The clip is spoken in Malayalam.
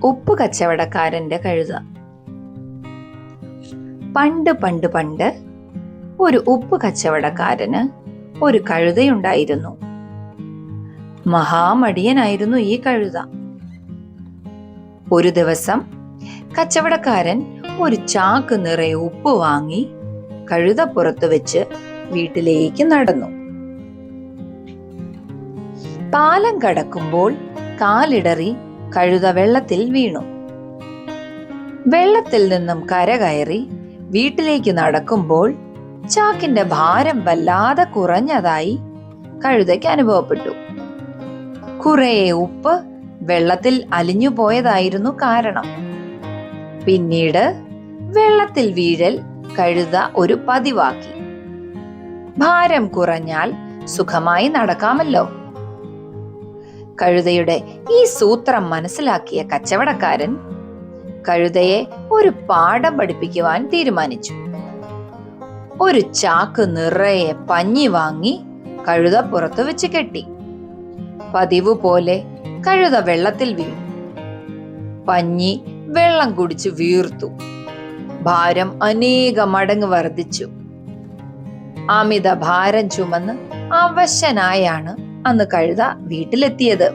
ഉപ്പ് കച്ചവടക്കാരന്റെ കഴുത. പണ്ട് പണ്ട് പണ്ട് ഒരു ഉപ്പ് കച്ചവടക്കാരന് ഒരു കഴുതയുണ്ടായിരുന്നു. മഹാമടിയനായിരുന്നു ഈ കഴുത. ഒരു ദിവസം കച്ചവടക്കാരൻ ഒരു ചാക്ക് നിറയെ ഉപ്പ് വാങ്ങി കഴുതപ്പുറത്ത് വെച്ച് വീട്ടിലേക്ക് നടന്നു. പാലം കടക്കുമ്പോൾ കാലിടറി കഴുത വെള്ളത്തിൽ വീണു. വെള്ളത്തിൽ നിന്നും കരകയറി വീട്ടിലേക്ക് നടക്കുമ്പോൾ ചാക്കിന്റെ ഭാരം വല്ലാതെ കുറഞ്ഞതായി കഴുതയ്ക്ക് അനുഭവപ്പെട്ടു. കുറേ ഉപ്പ് വെള്ളത്തിൽ അലിഞ്ഞു പോയതായിരുന്നു കാരണം. പിന്നീട് വെള്ളത്തിൽ വീഴൽ കഴുത ഒരു പതിവാക്കി. ഭാരം കുറഞ്ഞാൽ സുഖമായി നടക്കാമല്ലോ. കഴുതയുടെ ഈ സൂത്രം മനസ്സിലാക്കിയ കച്ചവടക്കാരൻ കഴുതയെ ഒരു പാഠം പഠിപ്പിക്കുവാൻ തീരുമാനിച്ചു. ഒരു ചാക്ക് നിറയെ പഞ്ഞി വാങ്ങി കഴുത പുറത്തു വെച്ച് കെട്ടി. പതിവ് പോലെ കഴുത വെള്ളത്തിൽ വീണു. പഞ്ഞി വെള്ളം കുടിച്ച് വീർത്തു. ഭാരം അനേക മടങ്ങ് വർദ്ധിച്ചു. അമിത ഭാരം ചുമന്ന് അവശനായാണ് അന്ന് കഴുത വീട്ടിലെത്തിയത്.